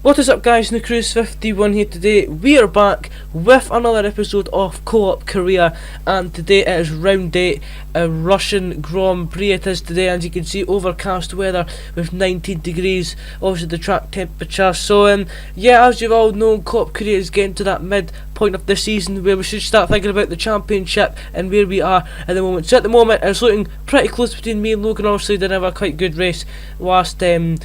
What is up guys, the Cruise 51 here today. We are back with another episode of Co-op Korea, and today it is round 8, a Russian Grand Prix it is today, and you can see overcast weather with 19 degrees, obviously the track temperature. So yeah, as you've all known, Co-op Korea is getting to that midpoint of the season where we should start thinking about the championship and where we are at the moment. So at the moment it's looking pretty close between me and Logan. Obviously did have a quite good race last time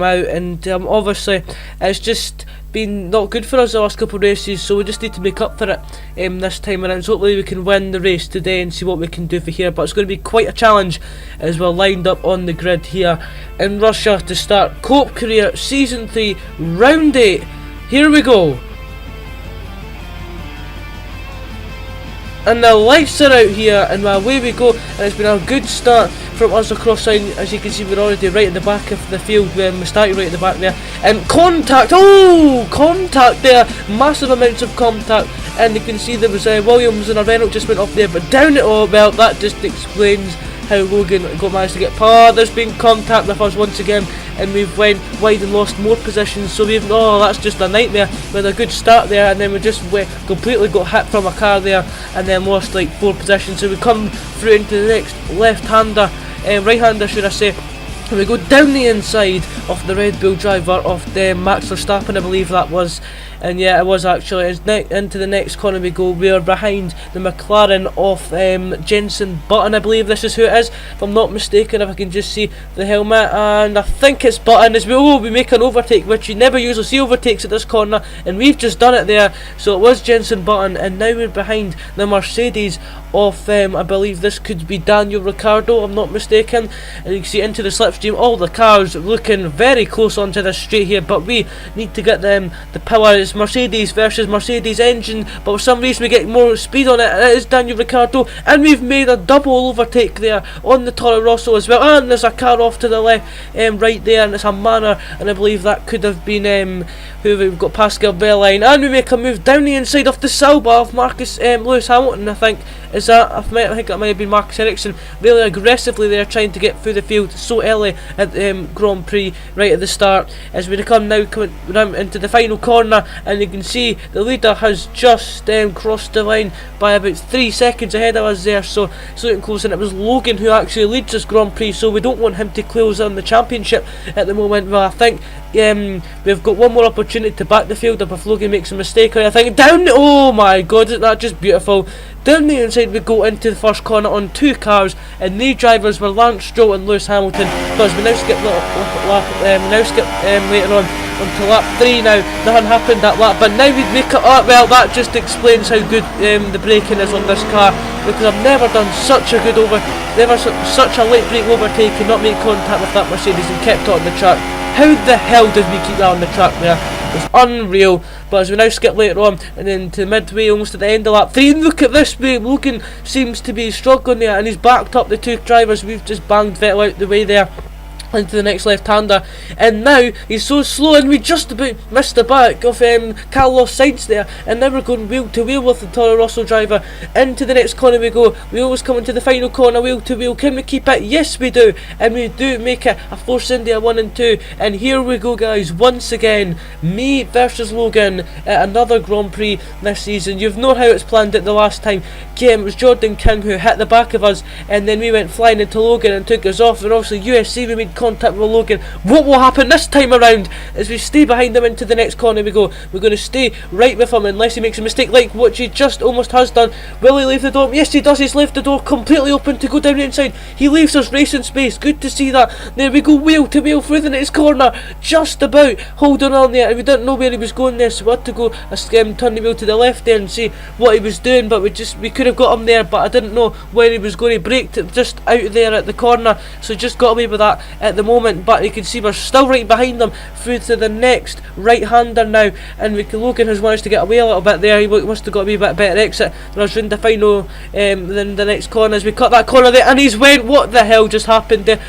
out, and obviously it's just been not good for us the last couple of races, so we just need to make up for it this time around. So hopefully we can win the race today and see what we can do for here, but it's going to be quite a challenge as we're lined up on the grid here in Russia to start Co-op Korea Season 3 Round 8. Here we go. And the lights are out here, and away we go, and it's been a good start from us across line. As you can see, we're already right at the back of the field, we're starting right at the back there, and contact there, massive amounts of contact, and you can see there was Williams and a Renault just went off there, but down it all, well, that just explains how Logan managed to get there's been contact with us once again, and we've went wide and lost more positions. So we've that's just a nightmare. We had a good start there, and then we just completely got hit from a car there, and then lost like 4 positions. So we come through into the next right-hander should I say, and we go down the inside of the Red Bull driver of Max Verstappen, I believe that was. And yeah, it was actually. It's into the next corner we go. We are behind the McLaren of Jenson Button, I believe this is who it is, if I'm not mistaken, if I can just see the helmet, and I think it's Button as we make an overtake, which you never usually see overtakes at this corner, and we've just done it there. So it was Jenson Button, and now we're behind the Mercedes of I believe this could be Daniel Ricciardo, I'm not mistaken, and you can see into the slipstream, all the cars looking very close onto this straight here, but we need to get them the power. It's Mercedes versus Mercedes engine, but for some reason we get more speed on it. It is Daniel Ricciardo, and we've made a double overtake there on the Toro Rosso as well, and there's a car off to the left, right there, and it's a MANN, and I believe that could have been who we've got, Pascal Wehrlein, and we make a move down the inside of the Sauber of Lewis Hamilton, I think. I think that might have been Marcus Ericsson, really aggressively there trying to get through the field so early at Grand Prix right at the start. As we come into the final corner, and you can see the leader has just crossed the line by about 3 seconds ahead of us there, so it's looking close, and it was Logan who actually leads this Grand Prix, so we don't want him to close on the championship at the moment. Well, I think we've got one more opportunity to back the field up if Logan makes a mistake. I think down, oh my god, isn't that just beautiful? Down the inside we go into the first corner on 2 cars, and the drivers were Lance Stroll and Lewis Hamilton, because we now skip later on onto lap 3 now. Nothing happened that lap, but now we make it up. Well, that just explains how good the braking is on this car, because I've never done such a such a late brake overtake and not make contact with that Mercedes and kept it on the track. How the hell did we keep that on the track there? It was unreal. But as we now skip later on and then to midway, almost at the end of lap 3, and look at this way, Logan seems to be struggling there, and he's backed up the 2 drivers. We've just banged Vettel out the way there into the next left-hander, and now he's so slow, and we just about missed the back of Carlos Sainz there, and now we're going wheel to wheel with the Toro Rosso driver. Into the next corner we go. We always come into the final corner wheel to wheel. Can we keep it? Yes we do, and we do make it a Force India 1 and 2, and here we go guys, once again, me versus Logan at another Grand Prix this season. You've known how it's planned it the last time. It was Jordan King who hit the back of us, and then we went flying into Logan and took us off, and obviously UFC we made contact with Logan. What will happen this time around as we stay behind him into the next corner we go. We're going to stay right with him unless he makes a mistake like what he just almost has done. Will he leave the door? Yes he does. He's left the door completely open to go down the inside. He leaves us racing space. Good to see that. There we go, wheel to wheel through the next corner, just about holding on there, and we didn't know where he was going there, so we had to go turn the wheel to the left there and see what he was doing, but we could have got him there, but I didn't know where he was going. He braked it just out there at the corner, so just got away with that at the moment. But you can see we're still right behind them through to the next right-hander now, and Logan has managed to get away a little bit there. He must have got a wee bit better exit than us in the final then the next corner as we cut that corner there, and he's went. What the hell just happened there?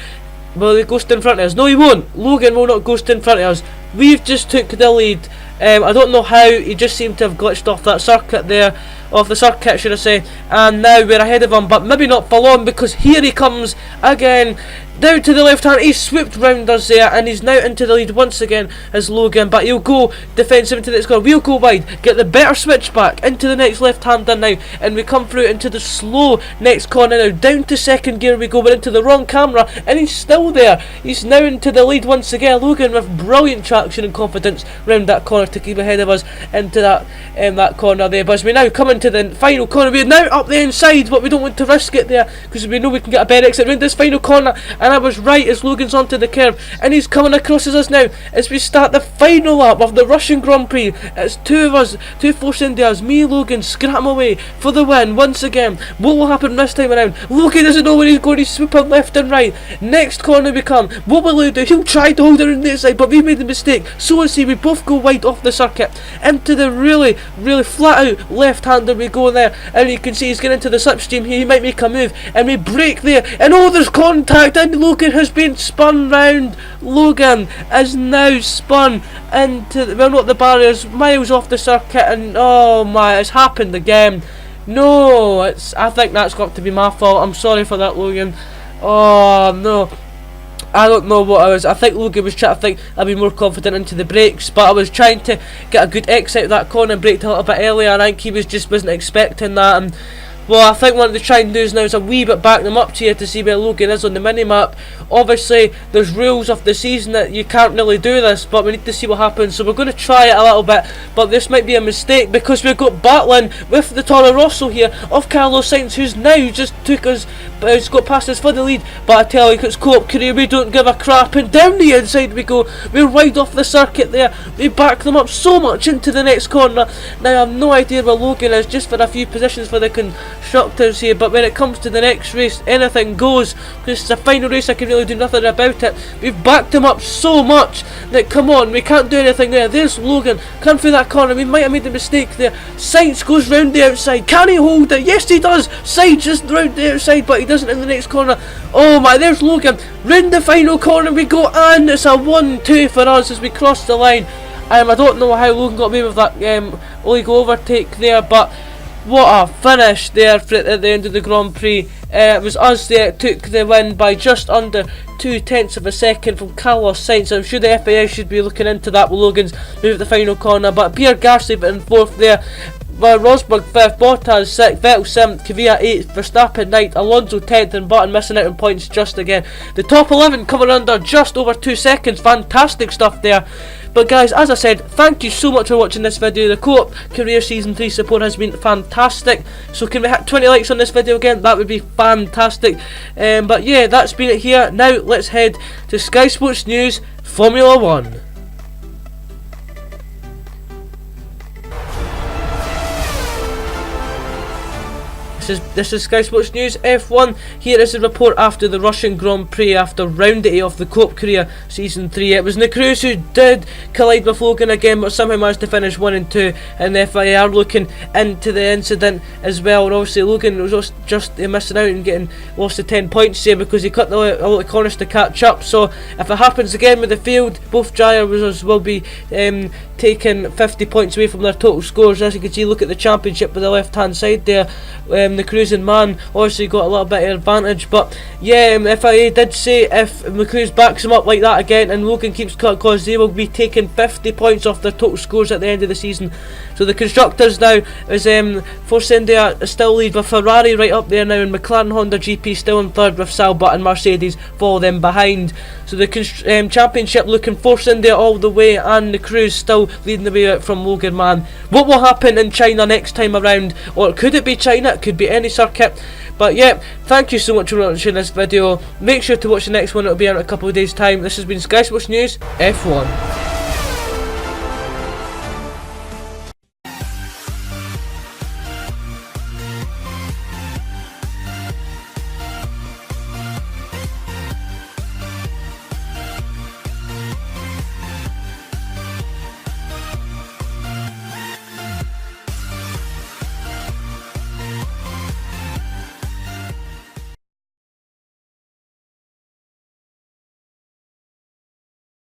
Well, he goes in front of us. No he won't. Logan will not ghost in front of us. We've just took the lead. I don't know how, he just seemed to have glitched off that circuit there, off the circuit should I say, and now we're ahead of him, but maybe not for long, because here he comes again. down to the left hand, he's swooped round us there, and he's now into the lead once again as Logan, but he'll go defensive into the next corner, we'll go wide, get the better switch back into the next left hander now, and we come through into the slow next corner now, down to second gear we go, but into the wrong camera, and he's still there, he's now into the lead once again. Logan with brilliant traction and confidence round that corner to keep ahead of us into that corner there, but as we now come into the final corner, we're now up the inside, but we don't want to risk it there, because we know we can get a better exit round this final corner, and I was right as Logan's onto the curve, and he's coming across as us now as we start the final lap of the Russian Grand Prix. It's two of us, two Force Indias, me, Logan, scram away for the win once again. What will happen this time around? Logan doesn't know where he's going, he's swooping left and right. Next corner we come, what will he do? He'll try to hold it on the outside, but we made the mistake, so is he. We both go wide off the circuit into the really flat out left hander we go there, and you can see he's getting into the slipstream here, he might make a move, and we break there, and oh, there's contact, and Logan has been spun round. Logan is now spun into, well, not the barriers, miles off the circuit, and oh my, it's happened again. No, I think that's got to be my fault. I'm sorry for that, Logan. Oh no, I don't know what I was. I think Logan was trying to think I'd be more confident into the brakes, but I was trying to get a good exit out of that corner and braked a little bit earlier, and I think he wasn't expecting that. And well, I think what they're trying to do is now is a wee bit back them up to you to see where Logan is on the mini-map. Obviously, there's rules of the season that you can't really do this, but we need to see what happens, so we're going to try it a little bit, but this might be a mistake, because we've got battling with the Toro Rosso here of Carlos Sainz, who's now just took us, he's got past us for the lead, but I tell you, it's co-op career, we don't give a crap, and down the inside we go, we're wide off the circuit there, we back them up so much into the next corner. Now I have no idea where Logan is, just for a few positions for the constructors here, but when it comes to the next race, anything goes, because it's a final race, I can really do nothing about it. We've backed him up so much that, come on, we can't do anything there. There's Logan, come through that corner, we might have made a mistake there. Sainz goes round the outside, can he hold it? Yes he does. Sainz just round the outside, but he doesn't in the next corner. Oh my, there's Logan, round the final corner we go, and it's a 1-2 for us as we cross the line. I don't know how Logan got away with that illegal overtake there, but what a finish there at the end of the Grand Prix. It was us that took the win by just under 0.2 of a second from Carlos Sainz. I'm sure the FAQs should be looking into that with Logan's move at the final corner, but Pierre Gasly in 4th there, Rosberg 5th, Bottas 6th, Vettel 7th, KVYAT 8th, Verstappen 9th, Alonso 10th, and Button missing out on points just again. The top 11 coming under just over 2 seconds. Fantastic stuff there. But guys, as I said, thank you so much for watching this video. The Co-op Career Season 3 support has been fantastic. So can we hit 20 likes on this video again? That would be fantastic. But yeah, that's been it here. Now let's head to Sky Sports News Formula 1. This is Sky Sports News F1. Here is the report after the Russian Grand Prix after round 8 of the Co-op Career Season 3. It was Cruz who did collide with Logan again, but somehow managed to finish 1 and 2, and the FIA are looking into the incident as well. And obviously Logan was just missing out and getting lost to 10 points here because he cut a lot of corners to catch up. So if it happens again with the field, both drivers will be taking 50 points away from their total scores. As you can see, look at the championship with the left hand side there. The Cruz and MANN obviously got a little bit of advantage, but yeah, FIA did say if Cruz backs him up like that again and Logan keeps cut across, they will be taking 50 points off their total scores at the end of the season. So the constructors now is Force India still lead with Ferrari right up there now, and McLaren Honda GP still in 3rd with Sauber and Mercedes follow them behind. So the championship looking Force India all the way, and the Cruz still leading the way out from Logan MANN. What will happen in China next time around? Or could it be China? It could be any circuit. But yeah, thank you so much for watching this video. Make sure to watch the next one, it'll be out in a couple of days time. This has been Sky Sports News F1.